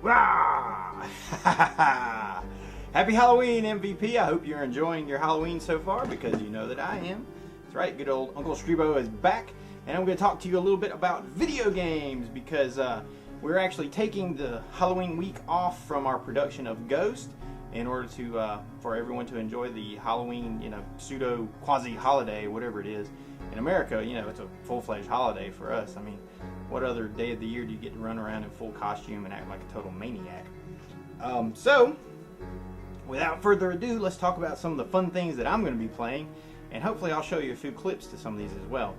Rah! Happy Halloween, MVP. I hope you're enjoying your Halloween so far, because you know that I am. That's right, good old Uncle Streebo is back, and I'm going to talk to you a little bit about video games, because we're actually taking the Halloween week off from our production of Ghost in order to for everyone to enjoy the Halloween, pseudo quasi holiday, whatever it is. In America, it's a full-fledged holiday for us. I mean, what other day of the year do you get to run around in full costume and act like a total maniac? So, without further ado, let's talk about some of the fun things that I'm going to be playing, and hopefully I'll show you a few clips to some of these as well.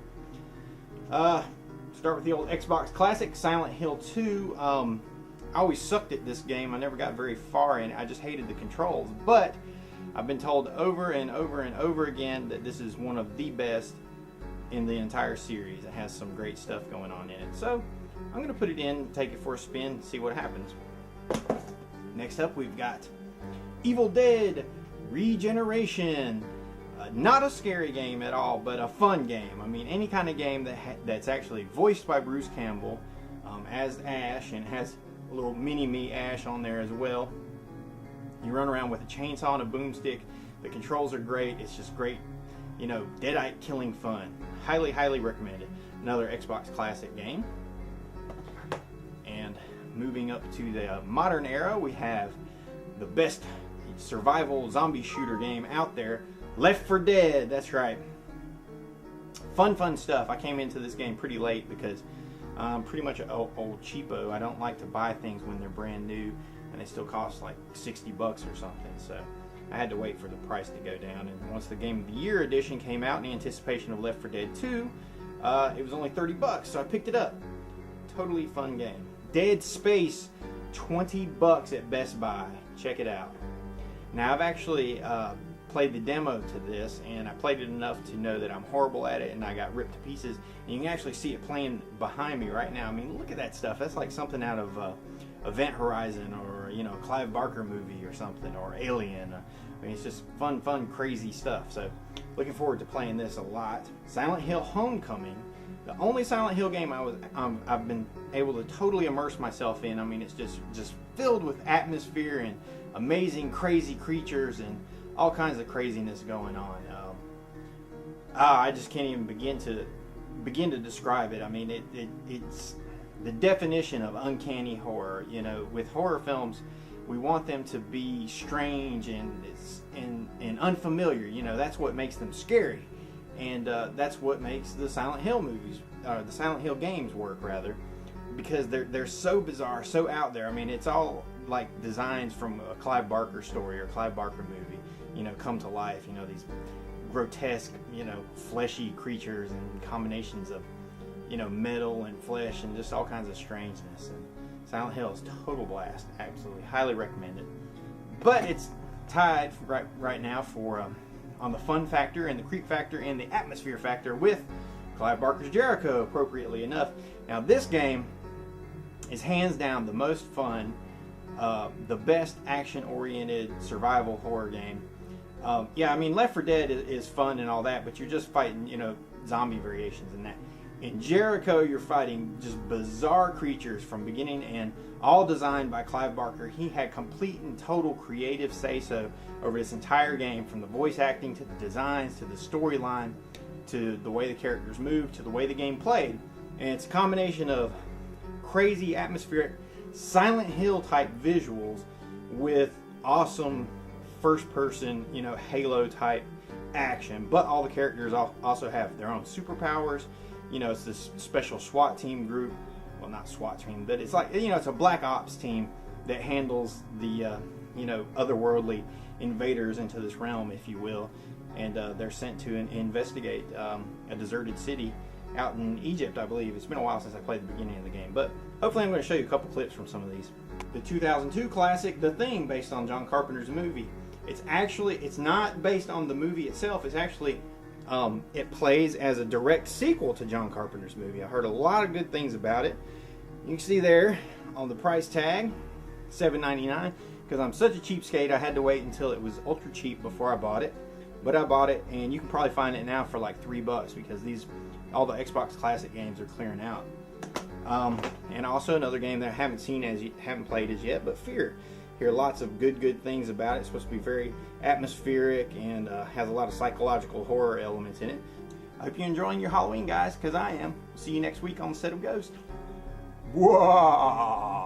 Start with the old Xbox classic, Silent Hill 2. I always sucked at this game. I never got very far in it. I just hated the controls. But I've been told over and over and over again that this is one of the best in the entire series. It has some great stuff going on in it. So I'm going to put it in, take it for a spin, see what happens. Next up, we've got Evil Dead Regeneration. Not a scary game at all, but a fun game. I mean, any kind of game that's actually voiced by Bruce Campbell as Ash, and has a little mini-me Ash on there as well. You run around with a chainsaw and a boomstick. The controls are great. It's just great, deadite killing fun. Highly, highly recommended. Another Xbox classic game. And moving up to the modern era, we have the best survival zombie shooter game out there, Left 4 Dead. That's right. Fun stuff. I came into this game pretty late because I'm pretty much an old cheapo. I don't like to buy things when they're brand new and they still cost like $60 or something. So I had to wait for the price to go down. And once the Game of the Year edition came out in anticipation of Left 4 Dead 2, it was only $30, so I picked it up. Totally fun game. Dead Space, $20 at Best Buy. Check it out. Now, I've actually played the demo to this, and I played it enough to know that I'm horrible at it, and I got ripped to pieces. And you can actually see it playing behind me right now. I mean, look at that stuff. That's like something out of Event Horizon, or a Clive Barker movie or something, or Alien. I mean, it's just fun, crazy stuff. So, looking forward to playing this a lot. Silent Hill Homecoming, the only Silent Hill game I've been able to totally immerse myself in. I mean, it's just filled with atmosphere and amazing, crazy creatures and all kinds of craziness going on. I just can't even begin to describe it. I mean, it's the definition of uncanny horror. With horror films, we want them to be strange and unfamiliar. That's what makes them scary, and that's what makes the Silent Hill movies, the Silent Hill games work, rather, because they're so bizarre, so out there. I mean, it's all like designs from a Clive Barker story or Clive Barker movie, come to life. These grotesque, fleshy creatures and combinations of, metal and flesh and just all kinds of strangeness. And Silent Hill is total blast. Absolutely, highly recommended. But it's tied right now for on the fun factor and the creep factor and the atmosphere factor with Clive Barker's Jericho, appropriately enough. Now, this game is hands down the most fun, the best action-oriented survival horror game. I mean, Left 4 Dead is fun and all that, but you're just fighting, zombie variations and that. In Jericho, you're fighting just bizarre creatures from beginning to end, all designed by Clive Barker. He had complete and total creative say-so over this entire game, from the voice acting to the designs to the storyline to the way the characters moved to the way the game played. And it's a combination of crazy, atmospheric, Silent Hill type visuals with awesome first-person, Halo type action. But all the characters also have their own superpowers. It's this special SWAT team group. Well, not SWAT team, but it's like, it's a Black Ops team that handles the, otherworldly invaders into this realm, if you will. And they're sent to investigate a deserted city out in Egypt, I believe. It's been a while since I played the beginning of the game, but hopefully I'm going to show you a couple clips from some of these. The 2002 classic, The Thing, based on John Carpenter's movie. It's not based on the movie itself. It's actually, it plays as a direct sequel to John Carpenter's movie. I heard a lot of good things about it. You can see there on the price tag, $7.99. Because I'm such a cheapskate, I had to wait until it was ultra cheap before I bought it. But I bought it, and you can probably find it now for like $3 because all the Xbox Classic games are clearing out. And also another game that I haven't played as yet, but F.E.A.R. Hear lots of good things about it. It's supposed to be very atmospheric and has a lot of psychological horror elements in it. I hope you're enjoying your Halloween, guys, because I am. See you next week on Set of Ghosts. Whoa!